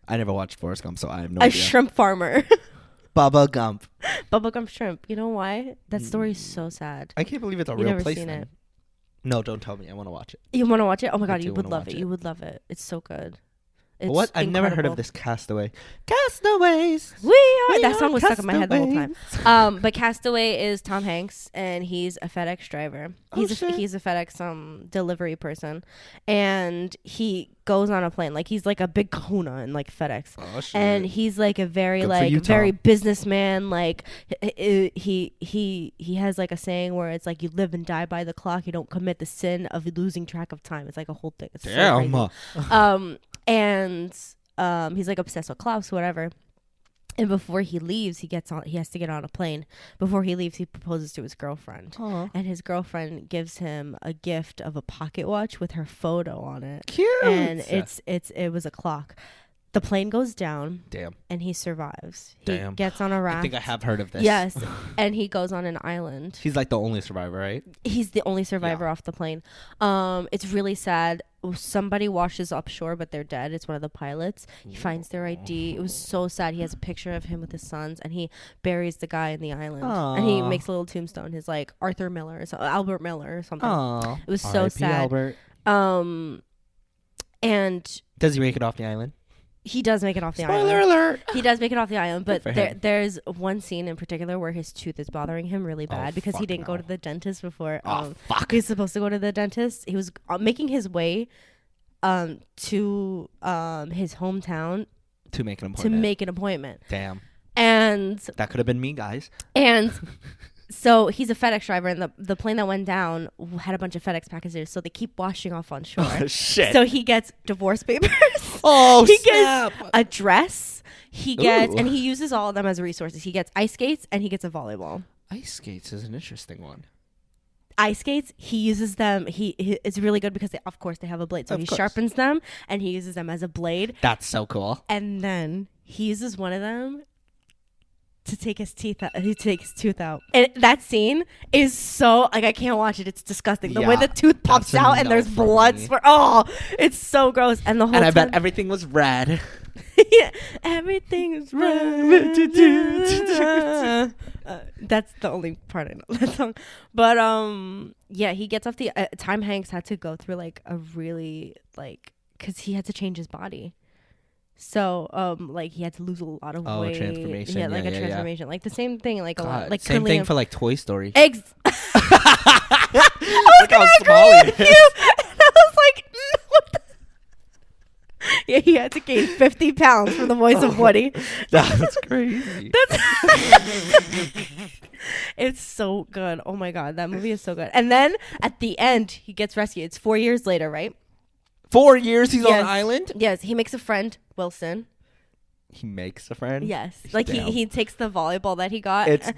[SPEAKER 1] I never watched Forrest Gump, so I have no idea.
[SPEAKER 2] A shrimp farmer.
[SPEAKER 1] Bubba Gump.
[SPEAKER 2] Bubblegum shrimp. You know why? That story is so sad.
[SPEAKER 1] I can't believe it's a
[SPEAKER 2] You've
[SPEAKER 1] real
[SPEAKER 2] never
[SPEAKER 1] place.
[SPEAKER 2] seen
[SPEAKER 1] Then.
[SPEAKER 2] it.
[SPEAKER 1] No, don't tell me. I want to watch it.
[SPEAKER 2] You want to watch it? Oh my god, you
[SPEAKER 1] do
[SPEAKER 2] would
[SPEAKER 1] wanna
[SPEAKER 2] love
[SPEAKER 1] watch
[SPEAKER 2] it.
[SPEAKER 1] it.
[SPEAKER 2] You would love it. It's so good. It's
[SPEAKER 1] What? I've never heard of
[SPEAKER 2] incredible.
[SPEAKER 1] this Castaway. Castaways.
[SPEAKER 2] We are.
[SPEAKER 1] We
[SPEAKER 2] That
[SPEAKER 1] are
[SPEAKER 2] song was stuck in my head the whole time.
[SPEAKER 1] castaways.
[SPEAKER 2] But Castaway is Tom Hanks, and he's a FedEx driver. He's
[SPEAKER 1] shit.
[SPEAKER 2] a FedEx delivery person, and he goes on a plane. Like he's like a big kahuna in like FedEx,
[SPEAKER 1] Oh shit.
[SPEAKER 2] and he's like a very
[SPEAKER 1] Good for
[SPEAKER 2] like
[SPEAKER 1] you,
[SPEAKER 2] very
[SPEAKER 1] Tom.
[SPEAKER 2] businessman. Like he has like a saying where it's like you live and die by the clock. You don't commit the sin of losing track of time. It's like a whole thing. It's so
[SPEAKER 1] Damn.
[SPEAKER 2] crazy. And he's like obsessed with Klaus, whatever. And before he leaves, he has to get on a plane. Before he leaves, he proposes to his girlfriend.
[SPEAKER 1] Aw.
[SPEAKER 2] And his girlfriend gives him a gift of a pocket watch with her photo on it.
[SPEAKER 1] Cute.
[SPEAKER 2] And it was a clock. The plane goes down,
[SPEAKER 1] Damn.
[SPEAKER 2] and he survives. He
[SPEAKER 1] Damn.
[SPEAKER 2] gets on a raft.
[SPEAKER 1] I think I have heard of this.
[SPEAKER 2] Yes, and he goes on an island.
[SPEAKER 1] He's like the only survivor, right?
[SPEAKER 2] He's the only survivor off the plane. It's really sad. Somebody washes offshore, but they're dead. It's one of the pilots. He finds their ID. It was so sad. He has a picture of him with his sons, and he buries the guy in the island. And he
[SPEAKER 1] Aw.
[SPEAKER 2] makes a little tombstone. His like Arthur Miller, or Albert Miller, or something.
[SPEAKER 1] Oh.
[SPEAKER 2] It was so sad.
[SPEAKER 1] Albert.
[SPEAKER 2] And
[SPEAKER 1] Does he make it off the island?
[SPEAKER 2] he does make it off the
[SPEAKER 1] Spoiler
[SPEAKER 2] island.
[SPEAKER 1] alert.
[SPEAKER 2] He does make it off the island, but
[SPEAKER 1] for him.
[SPEAKER 2] there's one scene in particular where his tooth is bothering him really bad because he
[SPEAKER 1] fuck
[SPEAKER 2] didn't go
[SPEAKER 1] no.
[SPEAKER 2] to the dentist before.
[SPEAKER 1] Oh, fuck.
[SPEAKER 2] He was supposed to go to the dentist. He was making his way to his hometown
[SPEAKER 1] To make an
[SPEAKER 2] to
[SPEAKER 1] appointment.
[SPEAKER 2] make an appointment.
[SPEAKER 1] Damn.
[SPEAKER 2] And
[SPEAKER 1] That could have been me, guys.
[SPEAKER 2] so he's a FedEx driver, and the plane that went down had a bunch of FedEx packages, so they keep washing off on shore.
[SPEAKER 1] Oh, shit.
[SPEAKER 2] So he gets divorce papers.
[SPEAKER 1] Oh,
[SPEAKER 2] he
[SPEAKER 1] snap.
[SPEAKER 2] gets a dress. He gets,
[SPEAKER 1] Ooh.
[SPEAKER 2] and he uses all of them as resources. He gets ice skates, and he gets a volleyball.
[SPEAKER 1] Ice skates is an interesting one.
[SPEAKER 2] Ice skates, he uses them. It's really good because of course they have a blade, so
[SPEAKER 1] Of
[SPEAKER 2] he
[SPEAKER 1] course.
[SPEAKER 2] sharpens them and he uses them as a blade.
[SPEAKER 1] That's so cool.
[SPEAKER 2] And then he uses one of them to take his teeth out. He takes his tooth out, and that scene is so like I can't watch it. It's disgusting. The way
[SPEAKER 1] Yeah,
[SPEAKER 2] the tooth pops
[SPEAKER 1] that's a
[SPEAKER 2] out and
[SPEAKER 1] no
[SPEAKER 2] there's
[SPEAKER 1] from
[SPEAKER 2] blood.
[SPEAKER 1] me.
[SPEAKER 2] It's so gross. And the whole
[SPEAKER 1] And I
[SPEAKER 2] time,
[SPEAKER 1] bet everything was red.
[SPEAKER 2] yeah, everything is right. That's the only part I know that song. But yeah, he gets off the. Tom Hanks had to go through like a really like because he had to change his body. So like he had to lose a lot of weight.
[SPEAKER 1] Transformation.
[SPEAKER 2] Yeah, like
[SPEAKER 1] Yeah,
[SPEAKER 2] a
[SPEAKER 1] yeah,
[SPEAKER 2] transformation. Like the same thing. Like a lot. Like
[SPEAKER 1] same
[SPEAKER 2] curly
[SPEAKER 1] thing
[SPEAKER 2] and-
[SPEAKER 1] for like Toy Story.
[SPEAKER 2] eggs.
[SPEAKER 1] Look how small he is.
[SPEAKER 2] I was like, no. What the- yeah, he had to gain 50 pounds for the voice of Woody.
[SPEAKER 1] That's crazy.
[SPEAKER 2] It's so good. Oh my god, that movie is so good. And then at the end, he gets rescued. It's 4 years later, right?
[SPEAKER 1] 4 years he's on
[SPEAKER 2] Yes.
[SPEAKER 1] an island?
[SPEAKER 2] Yes, he makes a friend, Wilson.
[SPEAKER 1] He makes a friend?
[SPEAKER 2] Yes, like
[SPEAKER 1] Damn.
[SPEAKER 2] he takes the volleyball that he got.
[SPEAKER 1] It's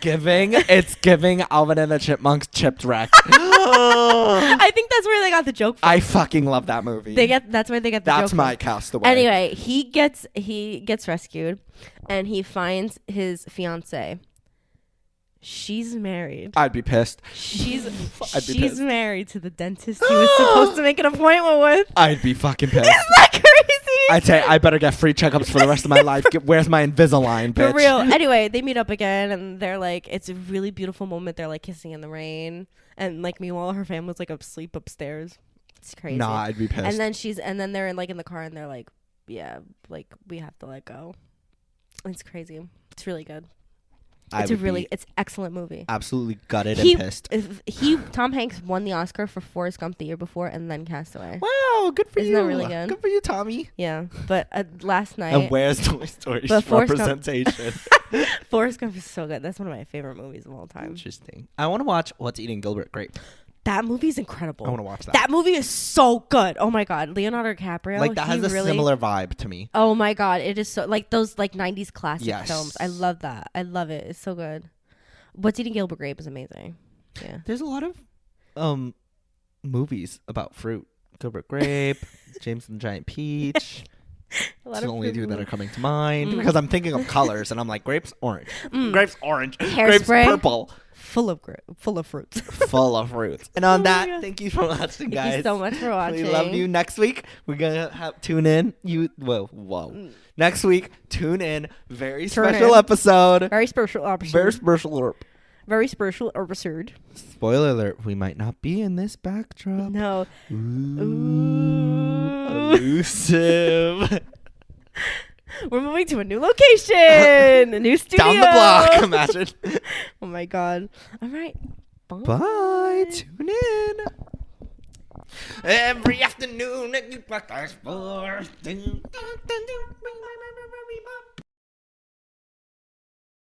[SPEAKER 1] giving Alvin and the Chipmunks Chipped Wreck.
[SPEAKER 2] I think that's where they got the joke from.
[SPEAKER 1] I fucking love that movie.
[SPEAKER 2] That's where they get the
[SPEAKER 1] That's
[SPEAKER 2] joke
[SPEAKER 1] my
[SPEAKER 2] from.
[SPEAKER 1] Castaway.
[SPEAKER 2] Anyway, he gets rescued, and he finds his fiance. She's married.
[SPEAKER 1] I'd be pissed.
[SPEAKER 2] She's
[SPEAKER 1] I'd be pissed.
[SPEAKER 2] married to the dentist he was supposed to make an appointment with.
[SPEAKER 1] I'd be fucking pissed.
[SPEAKER 2] Isn't that crazy?
[SPEAKER 1] I'd say I better get free checkups for the rest of my life. Where's my Invisalign, bitch?
[SPEAKER 2] For real. Anyway, they meet up again, and they're like, it's a really beautiful moment. They're like kissing in the rain, and like meanwhile, her family's like asleep upstairs. It's crazy.
[SPEAKER 1] Nah, I'd be pissed.
[SPEAKER 2] And then they're in the car, and they're like, yeah, like we have to let go. It's crazy. It's really good. It's excellent movie.
[SPEAKER 1] Absolutely gutted and pissed.
[SPEAKER 2] Tom Hanks won the Oscar for Forrest Gump the year before, and then Castaway.
[SPEAKER 1] Wow, good for you.
[SPEAKER 2] Isn't that really good?
[SPEAKER 1] Good for you, Tommy.
[SPEAKER 2] Yeah, but last night.
[SPEAKER 1] And where's Toy Story's
[SPEAKER 2] But Forrest Gump-
[SPEAKER 1] representation?
[SPEAKER 2] Forrest Gump is so good. That's one of my favorite movies of all time.
[SPEAKER 1] Interesting. I want to watch What's Eating Gilbert Grape.
[SPEAKER 2] That movie's incredible.
[SPEAKER 1] I want to watch that.
[SPEAKER 2] That movie is so good. Oh my god, Leonardo DiCaprio.
[SPEAKER 1] Like that has a similar vibe to me.
[SPEAKER 2] Oh my god, it is so like those like 90s classic
[SPEAKER 1] Yes.
[SPEAKER 2] films. I love that. I love it. It's so good. What's Eating Gilbert Grape is amazing. Yeah.
[SPEAKER 1] There's a lot of movies about fruit. Gilbert Grape, James and the Giant Peach. It's the only two that are coming to mind because I'm thinking of colors and I'm like grapes orange, grapes orange, grapes
[SPEAKER 2] Hairspray.
[SPEAKER 1] purple.
[SPEAKER 2] full of fruits.
[SPEAKER 1] Full of fruits. And on
[SPEAKER 2] Oh my
[SPEAKER 1] that,
[SPEAKER 2] God.
[SPEAKER 1] thank you for watching, guys.
[SPEAKER 2] Thank you so much for watching.
[SPEAKER 1] We love you. Next week, we're going to tune in. Whoa. Next week, tune in. Very special episode.
[SPEAKER 2] Very special episode.
[SPEAKER 1] Very special.
[SPEAKER 2] Very special episode.
[SPEAKER 1] Spoiler alert, we might not be in this backdrop.
[SPEAKER 2] No.
[SPEAKER 1] Ooh. Elusive.
[SPEAKER 2] We're moving to a new location. A new studio.
[SPEAKER 1] Down the block, imagine.
[SPEAKER 2] Oh my God. All right. Bye.
[SPEAKER 1] Bye. Tune in. Every afternoon at you